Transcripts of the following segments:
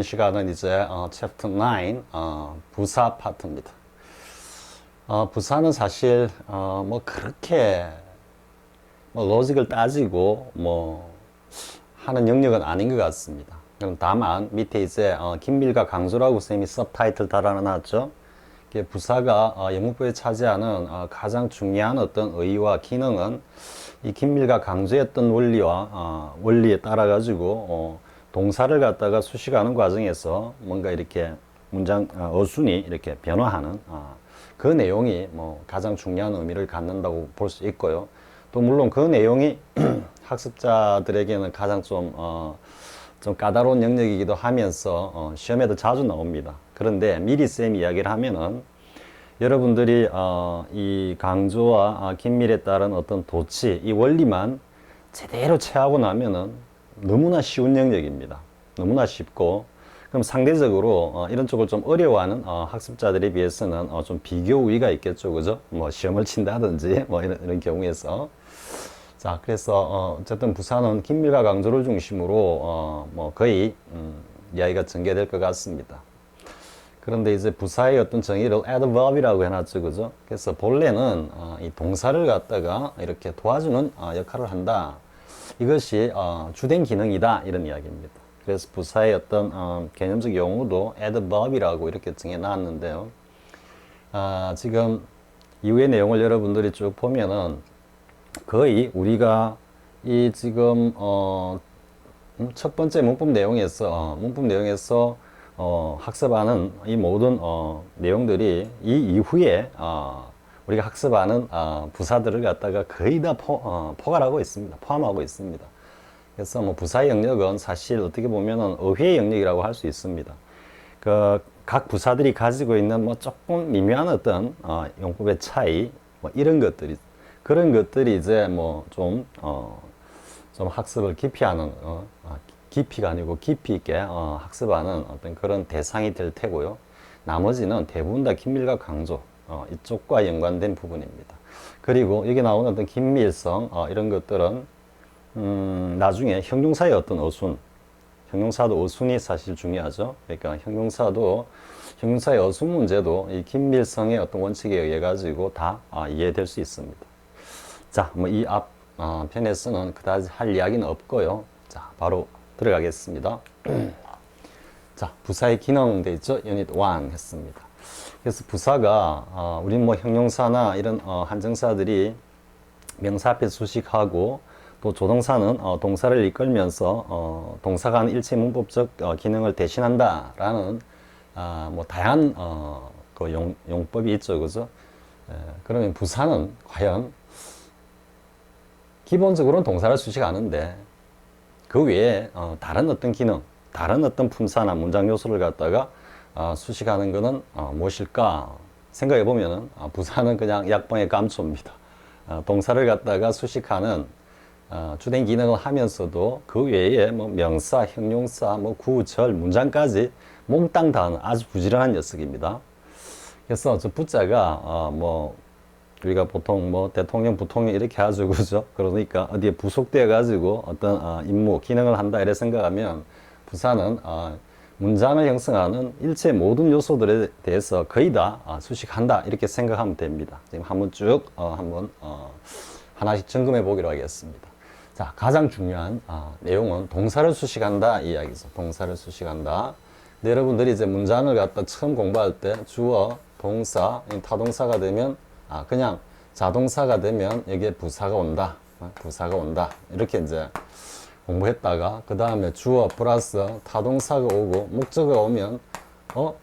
시간은 이제 챕터 9 부사 파트입니다. 부사는 사실 뭐 그렇게 뭐 로직을 따지고 뭐 하는 영역은 아닌 것 같습니다. 그럼 다만 밑에 이제 긴밀과 강조라고 쌤이 서브타이틀 달아놨죠. 이게 부사가 영문법에 차지하는 가장 중요한 어떤 의의와 기능은 이 긴밀과 강조의 어떤 원리와 원리에 따라 가지고 동사를 갖다가 수식하는 과정에서 뭔가 이렇게 문장 어순이 이렇게 변화하는 그 내용이 뭐 가장 중요한 의미를 갖는다고 볼 수 있고요. 또 물론 그 내용이 학습자들에게는 가장 좀 까다로운 영역이기도 하면서 시험에도 자주 나옵니다. 그런데 미리 쌤 이야기를 하면은 여러분들이 이 강조와 긴밀에 따른 어떤 도치, 이 원리만 제대로 채하고 나면은 너무나 쉬운 영역입니다. 너무나 쉽고, 그럼 상대적으로 이런 쪽을 좀 어려워하는 학습자들에 비해서는 좀 비교 우위가 있겠죠, 그죠? 뭐 시험을 친다든지 뭐 이런 경우에서. 자, 그래서 어쨌든 부사는 긴밀과 강조를 중심으로 뭐 거의 이야기가 전개될 것 같습니다. 그런데 이제 부사의 어떤 정의를 adverb이라고 해놨죠, 그죠? 그래서 본래는 이 동사를 갖다가 이렇게 도와주는 역할을 한다. 이것이 주된 기능이다, 이런 이야기입니다. 그래서 부사의 어떤 개념적 용어도 adverb이라고 이렇게 정해놨는데요. 지금 이후의 내용을 여러분들이 쭉 보면은 거의 우리가 이 지금 첫 번째 문법 내용에서 학습하는 이 모든 내용들이 이 이후에 우리가 학습하는 부사들을 갖다가 거의 다 포괄하고 있습니다. 포함하고 있습니다. 그래서 뭐 부사의 영역은 사실 어떻게 보면은 어휘의 영역이라고 할 수 있습니다. 각 부사들이 가지고 있는 뭐 조금 미묘한 어떤 용법의 차이, 뭐 이런 것들이, 그런 것들이 이제 뭐 좀 학습을 깊이 하는 깊이가 아니고 깊이 있게 학습하는 어떤 그런 대상이 될 테고요. 나머지는 대부분 다 긴밀과 강조 이쪽과 연관된 부분입니다. 그리고 여기 나오는 어떤 긴밀성 이런 것들은 나중에 형용사의 어떤 어순, 형용사도 어순이 사실 중요하죠. 그러니까 형용사의 어순 문제도 이 긴밀성의 어떤 원칙에 의해 가지고 다 이해될 수 있습니다. 자, 뭐 이 앞 편에서는 그다지 할 이야기는 없고요. 자, 바로 들어가겠습니다. 자, 부사의 기능 돼 있죠? 유닛 1 했습니다. 그래서 부사가 우리 뭐 형용사나 이런 한정사들이 명사 앞에 수식하고, 또 조동사는 동사를 이끌면서 동사가 하는 일체 문법적 기능을 대신한다라는 뭐 다양한 그 용법이 있죠, 그죠? 그러면 부사는 과연 기본적으로는 동사를 수식하는데 그 외에 다른 어떤 기능, 다른 어떤 품사나 문장 요소를 갖다가 수식하는 것은 무엇일까 생각해 보면은 부사는 그냥 약방의 감초입니다. 동사를 갖다가 수식하는 주된 기능을 하면서도 그 외에 뭐 명사, 형용사, 뭐 구절, 문장까지 몽땅 다 하는 아주 부지런한 녀석입니다. 그래서 저 부자가 뭐 우리가 보통 뭐 대통령, 부통령 이렇게 하죠, 그죠? 그러니까 어디에 부속되어 가지고 어떤 임무, 기능을 한다 이래 생각하면 부사는 문장을 형성하는 일체 모든 요소들에 대해서 거의 다 수식한다 이렇게 생각하면 됩니다. 지금 한번 쭉 하나씩 점검해 보기로 하겠습니다. 자, 가장 중요한 내용은 동사를 수식한다 이 이야기죠. 동사를 수식한다. 근데 여러분들이 이제 문장을 갖다 처음 공부할 때 주어, 동사, 타동사가 되면 그냥 자동사가 되면 여기에 부사가 온다. 부사가 온다. 이렇게 이제 공부했다가 그 다음에 주어 플러스 타동사가 오고 목적어가 오면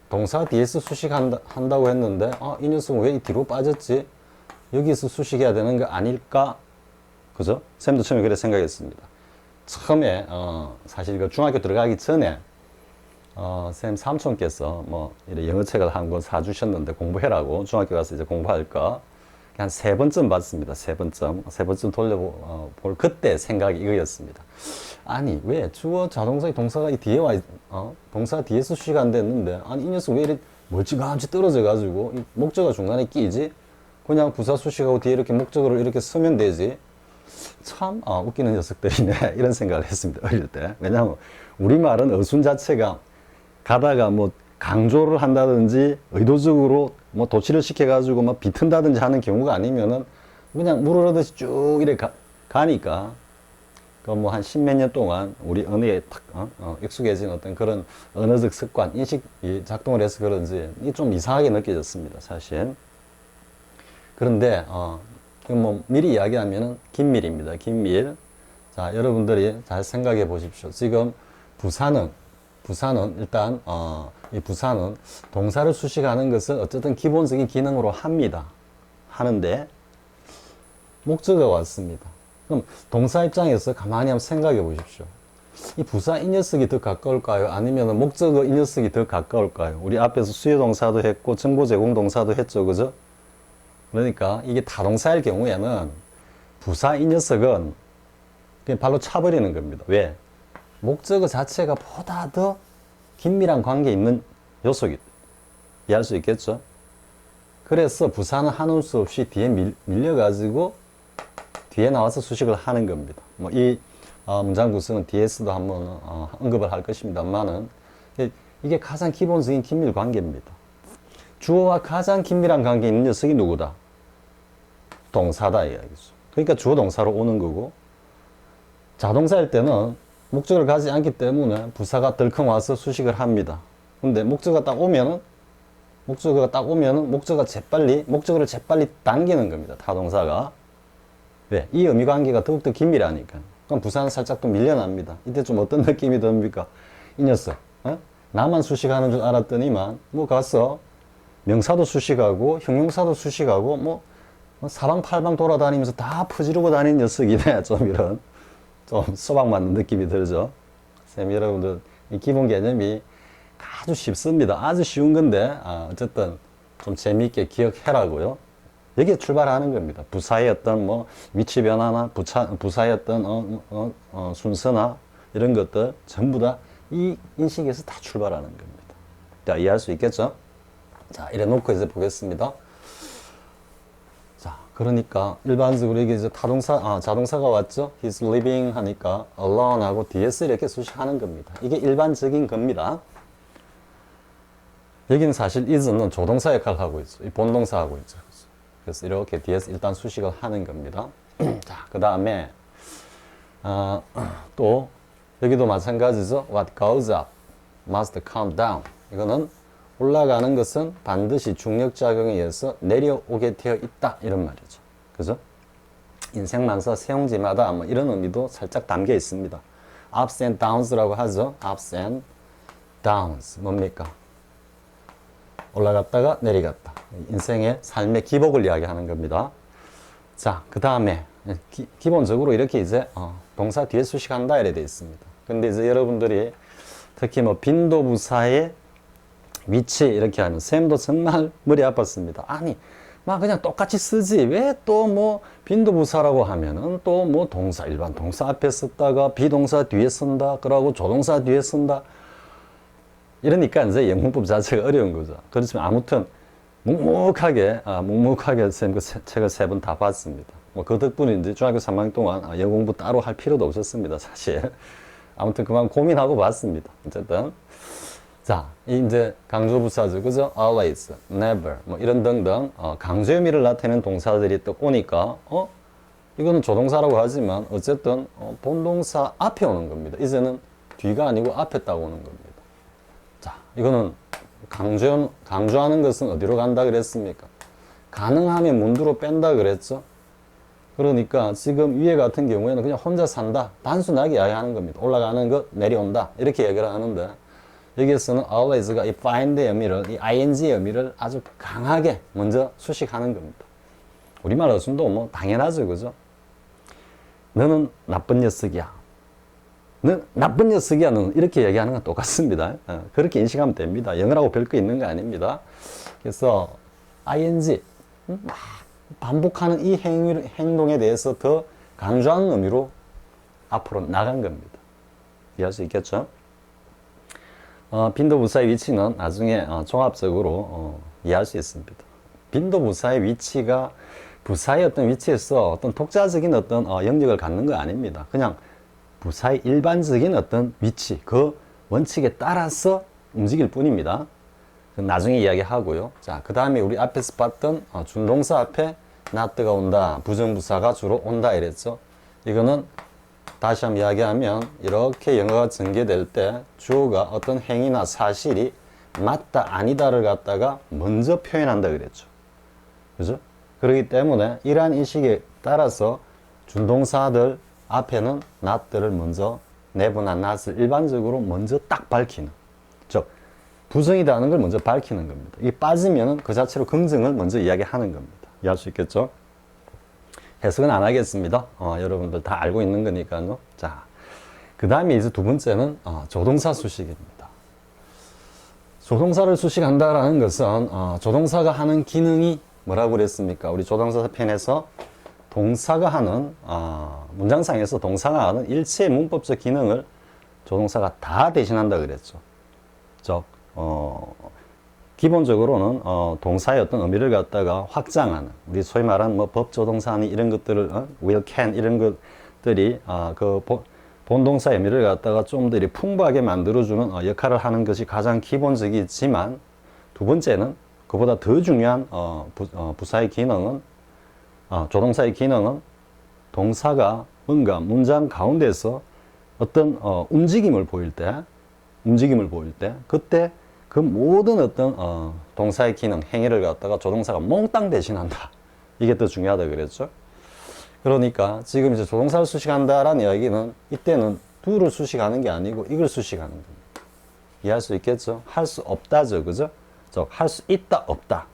동사 뒤에서 수식한다고 했는데 이 녀석은 왜 뒤로 빠졌지? 여기서 수식해야 되는 거 아닐까? 그죠? 쌤도 처음에 그래 생각했습니다. 처음에 사실 그 중학교 들어가기 전에 쌤 삼촌께서 뭐 이런 영어책을 한 권 사주셨는데 공부해라고, 중학교 가서 이제 공부할 거 한 3번쯤 봤습니다. 3번쯤 돌려볼 그때 생각이 이거였습니다. 아니 왜 주어 자동사의 동사가 이 뒤에 동사 뒤에서 수식 안 됐는데 이 녀석 왜 이렇게 멀찌감치 떨어져 가지고 이 목적어 중간에 끼지? 그냥 부사 수식하고 뒤에 이렇게 목적어를 이렇게 쓰면 되지. 참 웃기는 녀석들이네 이런 생각을 했습니다, 어릴 때. 왜냐하면 우리말은 어순 자체가 가다가 뭐 강조를 한다든지 의도적으로 뭐 도치를 시켜가지고 막 비튼다든지 하는 경우가 아니면은 그냥 물 흐르듯이 쭉 이렇게 가니까 그 뭐 한 십몇 년 동안 우리 언어에 탁 익숙해진 어떤 그런 언어적 습관, 인식이 작동을 해서 그런지 이게 좀 이상하게 느껴졌습니다, 사실. 그런데 뭐 미리 이야기하면은 긴밀입니다, 긴밀. 자, 여러분들이 잘 생각해 보십시오. 지금 부사는 일단 이 부사는 동사를 수식하는 것을 어쨌든 기본적인 기능으로 합니다. 하는데 목적어가 왔습니다. 그럼 동사 입장에서 가만히 한번 생각해 보십시오. 이 부사 이 녀석이 더 가까울까요? 아니면 목적어 이 녀석이 더 가까울까요? 우리 앞에서 수요동사도 했고 정보 제공 동사도 했죠, 그죠? 그러니까 이게 타동사일 경우에는 부사 이 녀석은 그냥 발로 차버리는 겁니다. 왜? 목적어 자체가 보다 더 긴밀한 관계에 있는 요소기 이해할 수 있겠죠? 그래서 부사는 한올 수 없이 뒤에 밀려가지고 뒤에 나와서 수식을 하는 겁니다. 뭐 이 문장 구성은 뒤에서도 한번 언급을 할 것입니다만은 이게 가장 기본적인 긴밀 관계입니다. 주어와 가장 긴밀한 관계에 있는 녀석이 누구다? 동사다 이야기죠. 그러니까 주어 동사로 오는 거고, 자동사일 때는 목적어를 가지지 않기 때문에 부사가 덜컹 와서 수식을 합니다. 근데 목적어가 딱 오면은 목적어를 재빨리 당기는 겁니다, 타동사가. 왜? 이 의미 관계가 더욱더 긴밀하니까. 그럼 부사는 살짝 또 밀려납니다. 이때 좀 어떤 느낌이 듭니까? 이 녀석, 나만 수식하는 줄 알았더니만, 뭐 가서 명사도 수식하고, 형용사도 수식하고, 뭐 사방팔방 돌아다니면서 다 퍼지르고 다니는 녀석이네. 좀 이런, 좀 소박 맞는 느낌이 들죠. 쌤, 여러분들, 이 기본 개념이 아주 쉽습니다. 아주 쉬운 건데, 어쨌든 좀 재미있게 기억해라고요. 여기에 출발하는 겁니다. 부사의 어떤 뭐 위치 변화나 부사의 어떤 순서나 이런 것들 전부 다 이 인식에서 다 출발하는 겁니다. 자, 이해할 수 있겠죠? 자, 이래 놓고 이제 보겠습니다. 자, 그러니까 일반적으로 이게 이제 자동사가 왔죠? He's living 하니까 alone 하고 DS 이렇게 수식하는 겁니다. 이게 일반적인 겁니다. 여기는 사실 is는 조동사 역할을 하고 있죠. 이 본동사 하고 있죠. 그래서 이렇게 뒤에서 일단 수식을 하는 겁니다. 자, 그 다음에 또 여기도 마찬가지죠. What goes up must come down. 이거는 올라가는 것은 반드시 중력작용에 의해서 내려오게 되어 있다, 이런 말이죠. 그죠? 인생만사 세용지마다 뭐 이런 의미도 살짝 담겨 있습니다. ups and downs라고 하죠. ups and downs 뭡니까? 올라갔다가 내려갔다. 인생의 삶의 기복을 이야기하는 겁니다. 자, 그 다음에 기본적으로 이렇게 이제 동사 뒤에 수식한다 이래 되어 있습니다. 근데 이제 여러분들이 특히 뭐 빈도부사의 위치 이렇게 하면 쌤도 정말 머리 아팠습니다. 아니, 막 그냥 똑같이 쓰지 왜 또 뭐 빈도부사라고 하면은 또 뭐 동사 일반 동사 앞에 썼다가 비동사 뒤에 쓴다, 그러고 조동사 뒤에 쓴다. 이러니까 이제 영문법 자체가 어려운 거죠. 그렇지만 아무튼 묵묵하게 쌤 그 책을 3번 다 봤습니다. 뭐 그 덕분인지 중학교 3학년 동안 영어 공부 따로 할 필요도 없었습니다, 사실. 아무튼 그만 고민하고 봤습니다. 어쨌든. 자, 이제 강조부사죠. 그죠? always, never, 뭐 이런 등등, 강조 의미를 나타내는 동사들이 또 오니까, 이거는 조동사라고 하지만, 어쨌든, 본동사 앞에 오는 겁니다. 이제는 뒤가 아니고 앞에 딱 오는 겁니다. 자, 이거는 강조하는 것은 어디로 간다 그랬습니까? 가능하면 문두로 뺀다 그랬죠? 그러니까 지금 위에 같은 경우에는 그냥 혼자 산다, 단순하게 이야기하는 겁니다. 올라가는 것, 내려온다, 이렇게 얘기를 하는데, 여기에서는 always가 이 find의 의미를, 이 ing의 의미를 아주 강하게 먼저 수식하는 겁니다. 우리말 어순도 뭐 당연하죠, 그죠? 너는 나쁜 녀석이야. 너 나쁜 녀석이야, 너는. 이렇게 얘기하는 건 똑같습니다. 그렇게 인식하면 됩니다. 영어라고 별거 있는 거 아닙니다. 그래서 ing, 막 반복하는 이 행동에 대해서 더 강조하는 의미로 앞으로 나간 겁니다. 이해할 수 있겠죠? 빈도부사의 위치는 나중에 종합적으로 이해할 수 있습니다. 빈도부사의 위치가 부사의 어떤 위치에서 어떤 독자적인 어떤 영역을 갖는 거 아닙니다. 그냥 부사의 일반적인 어떤 위치, 그 원칙에 따라서 움직일 뿐입니다. 나중에 이야기하고요. 자, 그 다음에 우리 앞에서 봤던 준동사 앞에 not가 온다, 부정부사가 주로 온다 이랬죠. 이거는 다시 한번 이야기하면 이렇게 영어가 전개될 때 주어가 어떤 행위나 사실이 맞다 아니다를 갖다가 먼저 표현한다 그랬죠. 그죠? 그렇기 때문에 이러한 인식에 따라서 준동사들 앞에는 not들을 먼저 never나 not을 일반적으로 먼저 딱 밝히는, 즉 부정이라는 걸 먼저 밝히는 겁니다. 이 빠지면은 그 자체로 긍정을 먼저 이야기하는 겁니다. 이해할 수 있겠죠? 해석은 안 하겠습니다. 여러분들 다 알고 있는 거니까요. 자, 그 다음에 이제 두 번째는 조동사 수식입니다. 조동사를 수식한다라는 것은 조동사가 하는 기능이 뭐라고 그랬습니까? 우리 조동사 편에서 동사가 하는 문장상에서 동사가 하는 일체의 문법적 기능을 조동사가 다 대신한다 그랬죠. 즉 기본적으로는 동사의 어떤 의미를 갖다가 확장하는, 우리 소위 말하는 뭐 법조동사니 이런 것들을 will, can 이런 것들이 그 본동사의 의미를 갖다가 좀 더 풍부하게 만들어주는 역할을 하는 것이 가장 기본적이지만, 두 번째는 그보다 더 중요한 부사의 기능은 조동사의 기능은 동사가 뭔가 문장 가운데서 어떤 움직임을 보일 때 그때 그 모든 어떤 동사의 기능, 행위를 갖다가 조동사가 몽땅 대신한다. 이게 더 중요하다 그랬죠. 그러니까 지금 이제 조동사를 수식한다라는 이야기는 이때는 do를 수식하는 게 아니고 이걸 수식하는 겁니다. 이해할 수 있겠죠? 할 수 없다죠, 그죠? 즉 할 수 있다, 없다.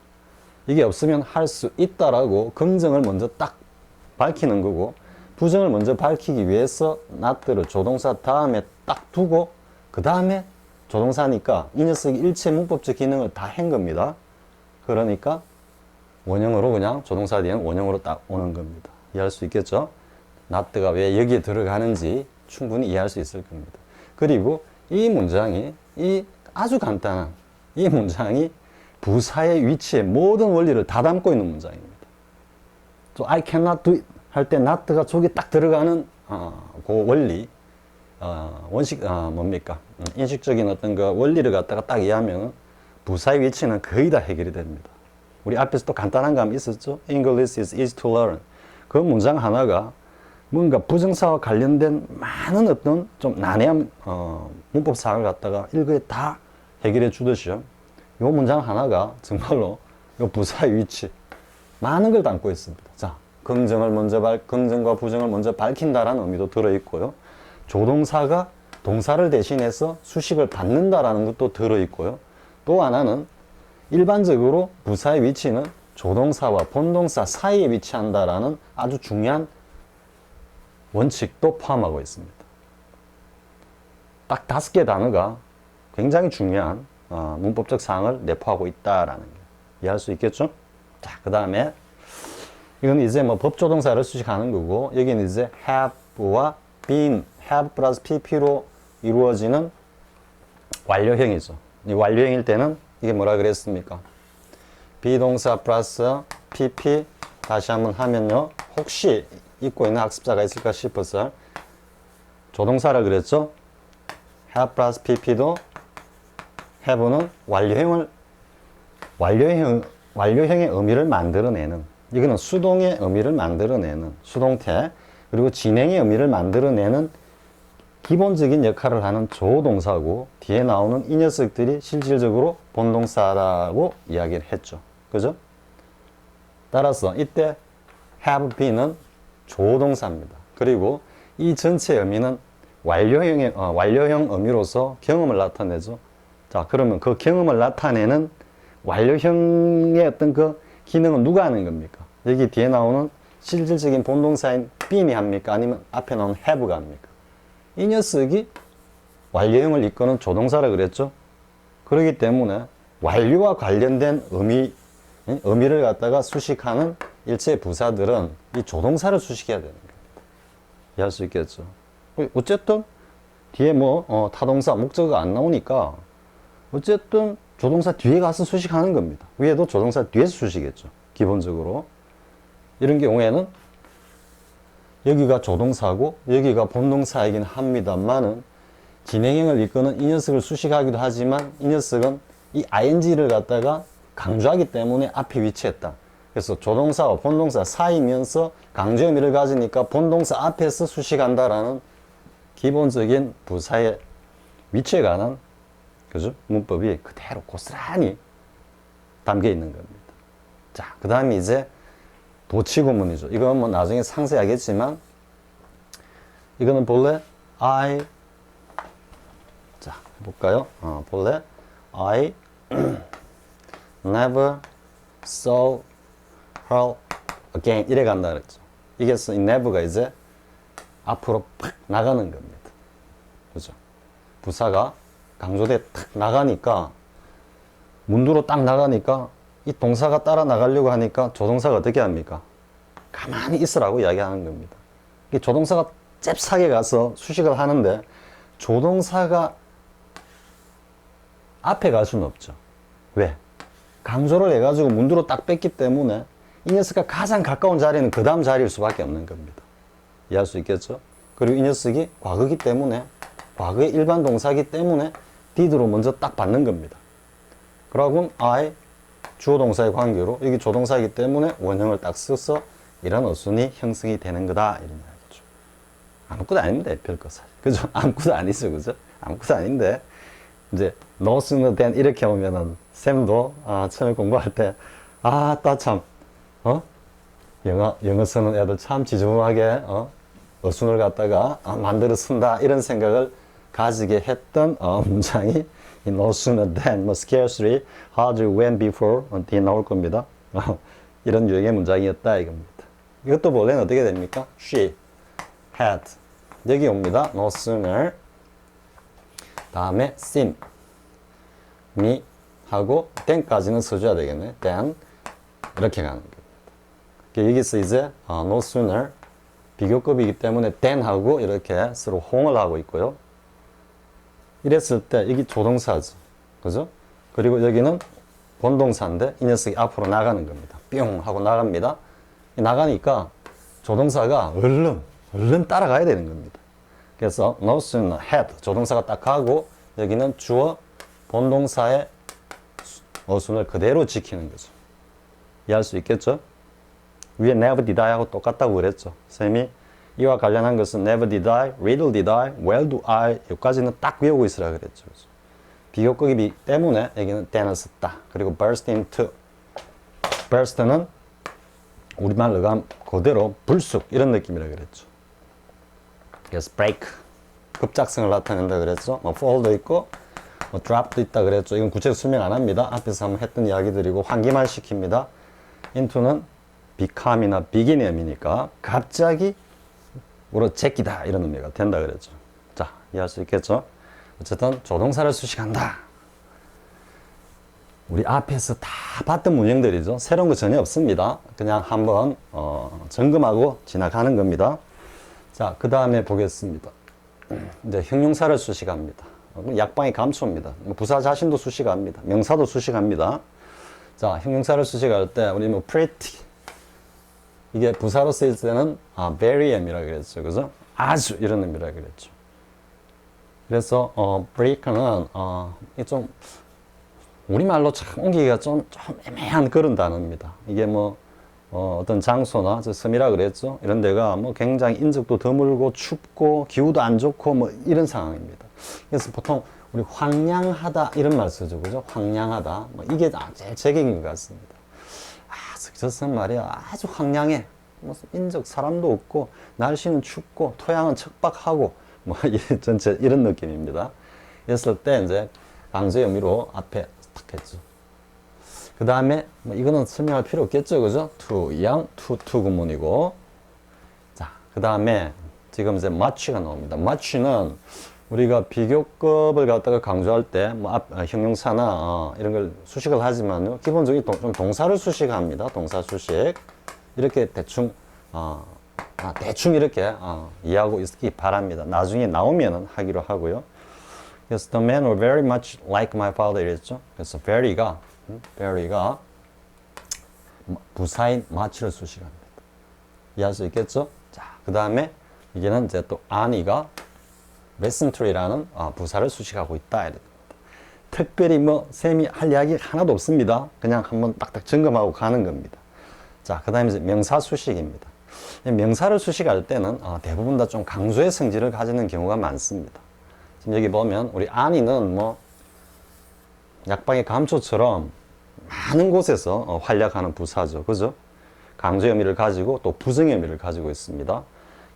이게 없으면 할 수 있다라고 긍정을 먼저 딱 밝히는 거고, 부정을 먼저 밝히기 위해서 not들을 조동사 다음에 딱 두고 그 다음에 조동사니까 이 녀석이 일체 문법적 기능을 다 한 겁니다. 그러니까 원형으로 그냥 조동사 뒤에는 원형으로 딱 오는 겁니다. 이해할 수 있겠죠? not가 왜 여기에 들어가는지 충분히 이해할 수 있을 겁니다. 그리고 이 문장이 아주 간단한 이 문장이 부사의 위치에 모든 원리를 다 담고 있는 문장입니다. 또 I cannot do it 할 때 not가 저기 딱 들어가는 그 원리, 원식 뭡니까? 인식적인 어떤 그 원리를 갖다가 딱 이해하면 부사의 위치는 거의 다 해결이 됩니다. 우리 앞에서 또 간단한 감 있었죠? English is easy to learn. 그 문장 하나가 뭔가 부정사와 관련된 많은 어떤 좀 난해한 문법 사항을 갖다가 일거에 다 해결해 주듯이요. 이 문장 하나가 정말로 이 부사의 위치 많은 걸 담고 있습니다. 자, 긍정과 부정을 먼저 밝힌다라는 의미도 들어있고요. 조동사가 동사를 대신해서 수식을 받는다라는 것도 들어있고요. 또 하나는 일반적으로 부사의 위치는 조동사와 본동사 사이에 위치한다라는 아주 중요한 원칙도 포함하고 있습니다. 딱 5개 단어가 굉장히 중요한 문법적 사항을 내포하고 있다라는 게 이해할 수 있겠죠? 자, 그 다음에 이건 이제 뭐 법조동사를 수식하는 거고, 여기는 이제 have와 been, have 플러스 pp로 이루어지는 완료형이죠. 이 완료형일 때는 이게 뭐라 그랬습니까? 비동사 플러스 pp 다시 한번 하면요, 혹시 잊고 있는 학습자가 있을까 싶어서 조동사라 그랬죠? have 플러스 pp도 have는 완료형의 의미를 만들어내는, 이거는 수동의 의미를 만들어내는 수동태, 그리고 진행의 의미를 만들어내는 기본적인 역할을 하는 조동사고, 뒤에 나오는 이 녀석들이 실질적으로 본동사라고 이야기를 했죠. 그죠? 따라서 이때 have been은 조동사입니다. 그리고 이 전체 의미는 완료형 의미로서 경험을 나타내죠. 자, 그러면 그 경험을 나타내는 완료형의 어떤 그 기능은 누가 하는 겁니까? 여기 뒤에 나오는 실질적인 본동사인 being이 합니까? 아니면 앞에 나오는 have가 합니까? 이 녀석이 완료형을 이끄는 조동사라 그랬죠? 그렇기 때문에 완료와 관련된 의미를 갖다가 수식하는 일체의 부사들은 이 조동사를 수식해야 되는 겁니다. 이해할 수 있겠죠? 어쨌든 뒤에 뭐 타동사, 목적어가 안 나오니까 어쨌든 조동사 뒤에 가서 수식하는 겁니다. 위에도 조동사 뒤에서 수식했죠. 기본적으로. 이런 경우에는 여기가 조동사고 여기가 본동사이긴 합니다만은 진행형을 이끄는 이 녀석을 수식하기도 하지만 이 녀석은 이 ing를 갖다가 강조하기 때문에 앞에 위치했다. 그래서 조동사와 본동사 사이면서 강조 의미를 가지니까 본동사 앞에서 수식한다라는 기본적인 부사의 위치에 관한 그죠? 문법이 그대로 고스란히 담겨 있는 겁니다. 자, 그 다음에 이제 도치구문이죠. 이건 뭐 나중에 상세히 하겠지만 이거는 본래 I 자, 볼까요? 본래 I never saw her again 이래 간다 그랬죠. 이게 이 never가 이제 앞으로 팍 나가는 겁니다. 그죠? 부사가 강조돼 탁 나가니까 문두로 딱 나가니까 이 동사가 따라 나가려고 하니까 조동사가 어떻게 합니까? 가만히 있으라고 이야기하는 겁니다. 이 조동사가 잽싸게 가서 수식을 하는데 조동사가 앞에 갈 수는 없죠. 왜? 강조를 해가지고 문두로 딱 뺐기 때문에 이 녀석과 가장 가까운 자리는 그 다음 자리일 수밖에 없는 겁니다. 이해할 수 있겠죠? 그리고 이 녀석이 과거기 때문에 과거의 일반 동사이기 때문에 did로 먼저 딱 받는 겁니다. 그러고 I 주어 동사의 관계로 여기 조동사이기 때문에 원형을 딱 써서 이런 어순이 형성이 되는 거다 이런 이야기죠. 아무것도 아닌데 별거 사실 그죠? 아무것도 아니죠, 그죠? 아무것도 아닌데 이제 no sooner than 이렇게 오면은 쌤도 처음에 공부할 때 따참 영어 쓰는 애들 참 지저분하게 어순을 갖다가 만들어 쓴다 이런 생각을 가지게 했던 문장이 no sooner than, 뭐 scarcely, hardly, when, before 뒤에 나올 겁니다. 이런 유형의 문장이었다 이겁니다. 이것도 본래는 어떻게 됩니까? She had 여기 옵니다. No sooner 다음에 seen me 하고 then까지는 써줘야 되겠네. then 이렇게 가는 겁니다. 여기서 이제 no sooner 비교급이기 때문에 then 하고 이렇게 서로 호응을 하고 있고요. 이랬을 때 여기 조동사죠. 그죠? 그리고 여기는 본동사인데 이 녀석이 앞으로 나가는 겁니다. 뿅 하고 나갑니다. 나가니까 조동사가 얼른 따라가야 되는 겁니다. 그래서 no sooner had 조동사가 딱 가고 여기는 주어 본동사의 어순을 그대로 지키는 거죠. 이해할 수 있겠죠? 위에 never did I 하고 똑같다고 그랬죠. 쌤이 이와 관련한 것은 never did I, little did I, where do I 여기까지는 딱 외우고 있으라 그랬죠. 비교급이기 때문에 여기는 then을 썼다. 그리고 burst into burst는 우리말로 가면 그대로 불쑥 이런 느낌이라 그랬죠. 그래서 break 급작성을 나타낸다 그랬죠. 뭐 fall도 있고 뭐 drop도 있다 그랬죠. 이건 구체적으로 설명 안 합니다. 앞에서 한번 했던 이야기들이고 환기만 시킵니다. into는 become이나 begin의 의미니까 갑자기 우로 제끼다 이런 의미가 된다 그랬죠. 자, 이해할 수 있겠죠? 어쨌든 조동사를 수식한다. 우리 앞에서 다 봤던 문형들이죠. 새로운 거 전혀 없습니다. 그냥 한번 점검하고 지나가는 겁니다. 자, 그 다음에 보겠습니다. 이제 형용사를 수식합니다. 약방의 감초입니다. 부사 자신도 수식합니다. 명사도 수식합니다. 자, 형용사를 수식할 때 우리 뭐 pretty 이게 부사로 쓰일 때는 very am이라 그랬죠. 그죠? 아주 이런 의미라 그랬죠. 그래서 break는 좀 우리말로 참 옮기기가 좀 애매한 그런 단어입니다. 이게 뭐 어떤 장소나 저 섬이라 그랬죠. 이런 데가 뭐 굉장히 인적도 드물고 춥고 기후도 안 좋고 뭐 이런 상황입니다. 그래서 보통 우리 황량하다 이런 말 쓰죠. 그죠? 황량하다. 뭐 이게 제일 제격인 것 같습니다. 저 섬 말이야 아주 황량해. 무슨 인적 사람도 없고 날씨는 춥고 토양은 척박하고 뭐 전체 이런 느낌입니다. 했을 때 이제 강조의 의미로 앞에 딱 했죠. 그 다음에 뭐 이거는 설명할 필요 없겠죠, 그죠? to, young, to 구문이고. 자, 그 다음에 지금 이제 much가 나옵니다. much는 우리가 비교급을 갖다가 강조할 때 뭐 형용사나 이런 걸 수식을 하지만요, 기본적인 좀 동사를 수식합니다. 동사 수식 이렇게 대충 대충 이렇게 이해하고 있기 바랍니다. 나중에 나오면은 하기로 하고요. 그래서 the men were very much like my father 이랬죠. 그래서 very가 부사인 much를 수식합니다. 이해할 수 있겠죠? 자, 그 다음에 이게는 이제 또 ane가 recently라는 부사를 수식하고 있다. 특별히 뭐 쌤이 할 이야기 하나도 없습니다. 그냥 한번 딱딱 점검하고 가는 겁니다. 자, 그 다음에 이제 명사 수식입니다. 명사를 수식할 때는 대부분 다 좀 강조의 성질을 가지는 경우가 많습니다. 지금 여기 보면 우리 안이는 뭐 약방의 감초처럼 많은 곳에서 활약하는 부사죠. 그죠? 강조 의미를 가지고 또 부정 의미를 가지고 있습니다.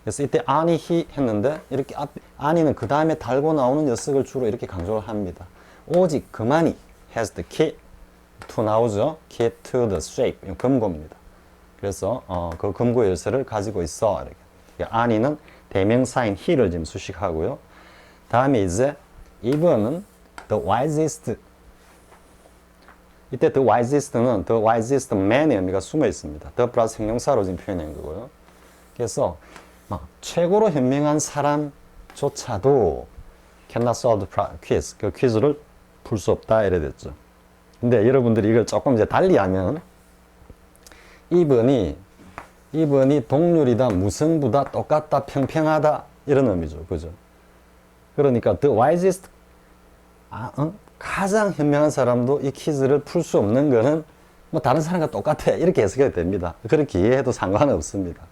그래서 이때 아니, 히 했는데 이렇게 아니는 그 다음에 달고 나오는 녀석을 주로 이렇게 강조를 합니다. 오직 그만이 has the key to 나오죠. key to the shape. 이건 금고입니다. 그래서 그 금고 열쇠를 가지고 있어. 이렇게. 아니는 대명사인 he를 지금 수식하고요. 다음에 이제 이번은 the wisest. 이때 the wisest는 the wisest man의 의미가 숨어 있습니다. the 플러스 형용사로 지금 표현한 거고요. 그래서 막 최고로 현명한 사람조차도 cannot solve the quiz. 그 퀴즈를 풀 수 없다 이래 됐죠. 근데 여러분들이 이걸 조금 이제 달리하면 이번이 동률이다, 무승부다, 똑같다, 평평하다 이런 의미죠. 그죠? 그러니까 the wisest 가장 현명한 사람도 이 퀴즈를 풀 수 없는 거는 뭐 다른 사람과 똑같아 이렇게 해석이 됩니다. 그렇게 이해해도 상관은 없습니다.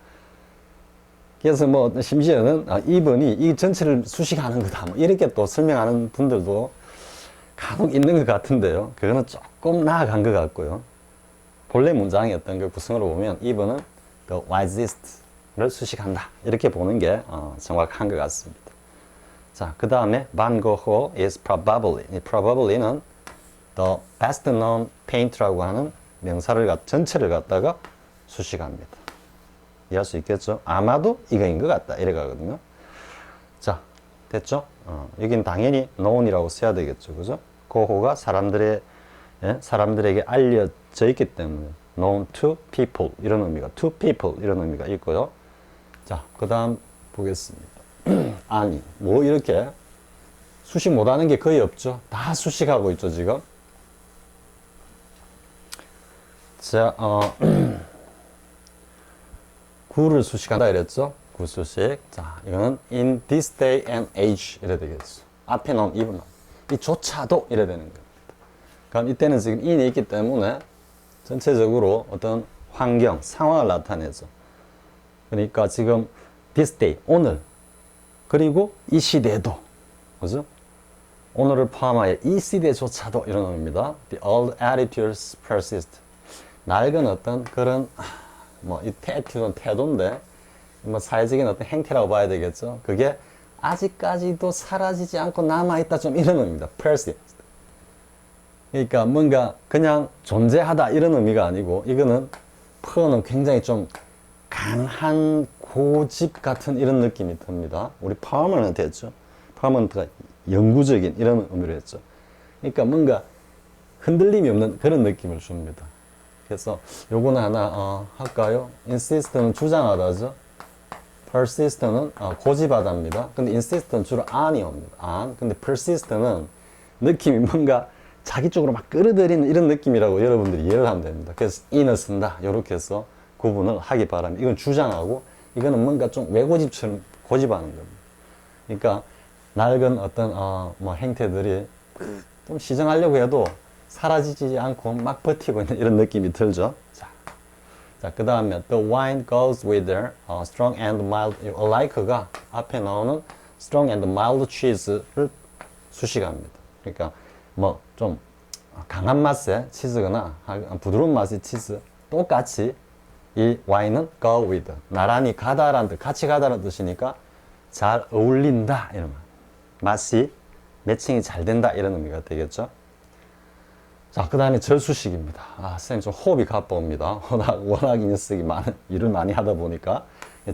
그래서 뭐 심지어는 이번이 이 전체를 수식하는 거다 뭐 이렇게 또 설명하는 분들도 간혹 있는 것 같은데요. 그거는 조금 나아간 것 같고요. 본래 문장의 어떤 그 구성으로 보면 이번은 the wisest를 수식한다 이렇게 보는 게 정확한 것 같습니다. 자, 그 다음에 Van Gogh is probably. 이 probably는 the best known painter라고 하는 명사를 전체를 갖다가 수식합니다. 이해할 수 있겠죠? 아마도 이거인 것 같다 이래 가거든요. 자, 됐죠? 여긴 당연히 known이라고 써야 되겠죠, 그죠? 고호가 사람들에게 알려져 있기 때문에 known to people 이런 의미가 to people 이런 의미가 있고요. 자, 그 다음 보겠습니다. 아니, 뭐 이렇게 수식 못하는 게 거의 없죠. 다 수식하고 있죠, 지금. 자, 구를 수식한다 이랬죠. 구 수식. 자, 이거는 in this day and age 이래 되겠죠. 앞에 나온 even 이조차도 이래 되는 겁니다. 그럼 이때는 지금 in이 있기 때문에 전체적으로 어떤 환경, 상황을 나타내죠. 그러니까 지금 this day, 오늘 그리고 이 시대도, 그죠? 오늘을 포함하여 이 시대조차도 이런 의미입니다. The old attitudes persist. 낡은 어떤 그런 뭐 이 attitude는 태도인데 뭐 사회적인 어떤 행태라고 봐야 되겠죠. 그게 아직까지도 사라지지 않고 남아있다 좀 이런 의미입니다. persist. 그러니까 뭔가 그냥 존재하다 이런 의미가 아니고 이거는 퍼는 굉장히 좀 강한 고집 같은 이런 느낌이 듭니다. 우리 퍼머넌트 했죠. 퍼머넌트가 영구적인 이런 의미로 했죠. 그러니까 뭔가 흔들림이 없는 그런 느낌을 줍니다. 그래서 요거는 하나 할까요? insist는 주장하다죠. persist는 고집하다입니다. 근데 insist는 주로 on이 옵니다. 근데 persist는 느낌이 뭔가 자기 쪽으로 막 끌어들이는 이런 느낌이라고 여러분들이 이해를 하면 됩니다. 그래서 in을 쓴다. 이렇게 해서 구분을 하기 바랍니다. 이건 주장하고 이거는 뭔가 좀 외고집처럼 고집하는 겁니다. 그러니까 낡은 어떤 뭐 행태들이 좀 시정하려고 해도 사라지지 않고 막 버티고 있는 이런 느낌이 들죠. 자, 그 다음에 the wine goes with their strong and mild. like가 앞에 나오는 strong and mild cheese를 수식합니다. 그러니까 뭐 좀 강한 맛의 치즈거나 부드러운 맛의 치즈 똑같이 이 와인은 go with 나란히 가다라는 뜻, 같이 가다라는 뜻이니까 잘 어울린다 이런 말. 맛이 매칭이 잘 된다 이런 의미가 되겠죠. 자, 그 다음에 절수식입니다. 선생님 좀 호흡이 가빠옵니다. 워낙 이 녀석이 일을 많이 하다 보니까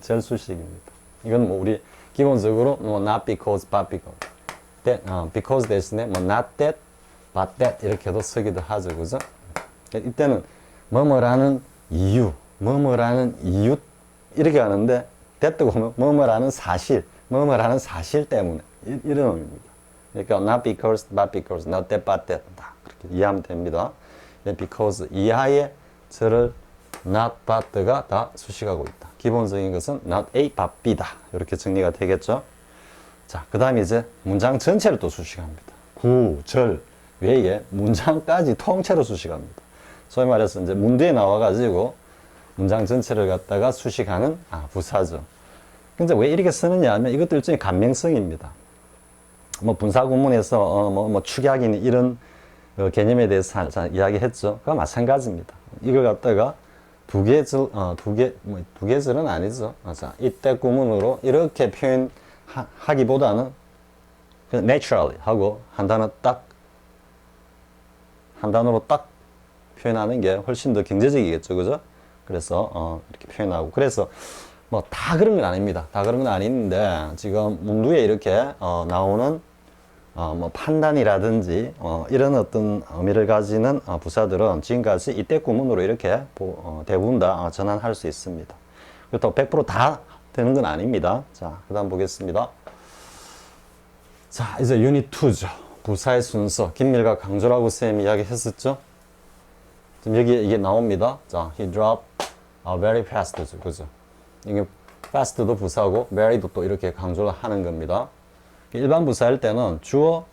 절수식입니다. 이건 뭐 우리 기본적으로 뭐 not because, but because. because 대신에 뭐 not that, but that 이렇게도 쓰기도 하죠, 그죠? 이때는 뭐뭐라는 이유, 뭐뭐라는 이유 이렇게 하는데 that 보면 뭐뭐라는 사실, 뭐뭐라는 사실 때문에 이런 의미입니다. 그러니까 not because, but because, not that, but that 다 그렇게 이해하면 됩니다. because 이하의 절을 not, but가 다 수식하고 있다. 기본적인 것은 not A, but B다. 이렇게 정리가 되겠죠. 자, 그 다음에 이제 문장 전체를 또 수식합니다. 구, 절 외에 문장까지 통째로 수식합니다. 소위 말해서 이제 문제에 나와가지고 문장 전체를 갖다가 수식하는 부사죠. 근데 왜 이렇게 쓰느냐 하면 이것도 일종의 간명성입니다. 뭐 분사 구문에서 뭐 축약이니 이런 개념에 대해서 이야기했죠. 그와 마찬가지입니다. 이걸 갖다가 두 개절은 아니죠. 자, 이때 구문으로 이렇게 표현하기보다는 그냥 naturally 하고 한 단어로 딱 표현하는 게 훨씬 더 경제적이겠죠. 그죠? 그래서 이렇게 표현하고, 그래서 뭐 다 그런 건 아닙니다. 다 그런 건 아닌데 지금 문두에 이렇게 나오는 뭐 판단이라든지 이런 어떤 의미를 가지는 부사들은 지금까지 이때 구문으로 이렇게 대부분 다 전환할 수 있습니다. 그렇다고 100%다 되는 건 아닙니다. 자, 그 다음 보겠습니다. 자, 이제 유닛 2죠. 부사의 순서. 김밀과 강조라고 쌤이 이야기 했었죠. 지금 여기 이게 나옵니다. 자, he dropped very fast죠. 그죠? 이게 fast도 부사고 very도 또 이렇게 강조를 하는 겁니다. 일반 부사일 때는 주어,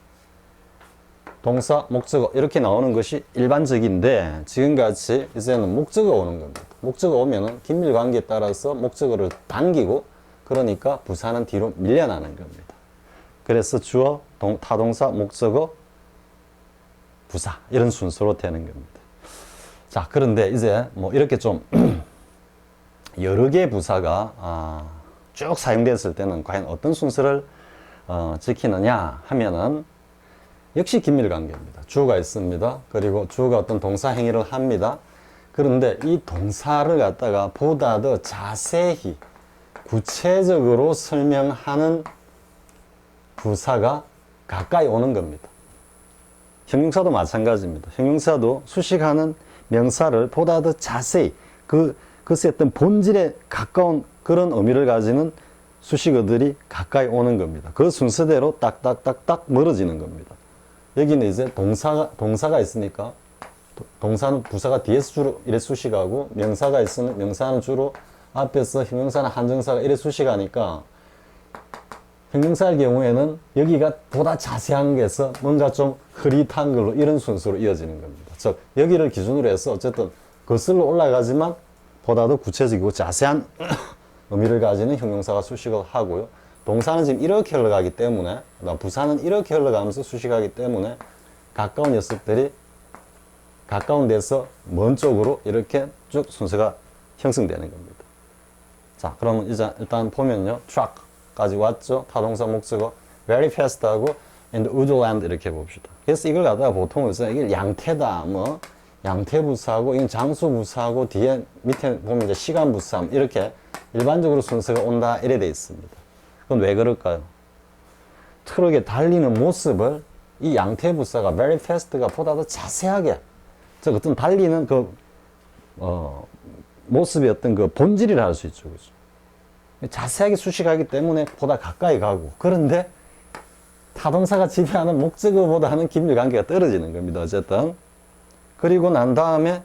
동사, 목적어 이렇게 나오는 것이 일반적인데 지금같이 이제는 목적어 오는 겁니다. 목적어 오면은 긴밀 관계에 따라서 목적어를 당기고 그러니까 부사는 뒤로 밀려나는 겁니다. 그래서 주어, 타동사, 목적어, 부사 이런 순서로 되는 겁니다. 자, 그런데 이제 뭐 이렇게 좀 여러 개의 부사가 쭉 사용됐을 때는 과연 어떤 순서를 지키느냐 하면은 역시 긴밀관계입니다. 주어가 있습니다. 그리고 주어가 어떤 동사 행위를 합니다. 그런데 이 동사를 갖다가 보다 더 자세히 구체적으로 설명하는 부사가 가까이 오는 겁니다. 형용사도 마찬가지입니다. 형용사도 수식하는 명사를 보다 더 자세히 그것의 어떤 본질에 가까운 그런 의미를 가지는 수식어들이 가까이 오는 겁니다. 그 순서대로 딱딱딱딱 멀어지는 겁니다. 여기는 이제 동사가 있으니까 동사는 부사가 뒤에서 주로 이래 수식하고 명사가 있으면 명사는 주로 앞에서 형용사나 한정사가 이래 수식하니까 형용사의 경우에는 여기가 보다 자세한 게서 뭔가 좀 흐릿한 걸로 이런 순서로 이어지는 겁니다. 즉 여기를 기준으로 해서 어쨌든 거슬러 올라가지만 보다 더 구체적이고 자세한 의미를 가지는 형용사가 수식을 하고요. 동사는 지금 이렇게 흘러가기 때문에 부사는 이렇게 흘러가면서 수식하기 때문에 가까운 녀석들이 가까운 데서 먼 쪽으로 이렇게 쭉 순서가 형성되는 겁니다. 자, 그러면 이제 일단 보면요. truck까지 왔죠. 타동사 목적어 very fast 하고 in the woodland 이렇게 봅시다. 그래서 이걸 갖다가 보통 이게 양태다 뭐 양태부사하고 이건 장수부사하고 뒤에 밑에 보면 이제 시간부사 이렇게 일반적으로 순서가 온다 이래 돼 있습니다. 그건 왜 그럴까요? 트럭에 달리는 모습을 이 양태부사가 very fast가 보다 더 자세하게 즉 어떤 달리는 그 모습의 어떤 그 본질이라 할 수 있죠. 그죠? 자세하게 수식하기 때문에 보다 가까이 가고 그런데 타동사가 지배하는 목적어보다는 긴밀관계가 떨어지는 겁니다. 어쨌든 그리고 난 다음에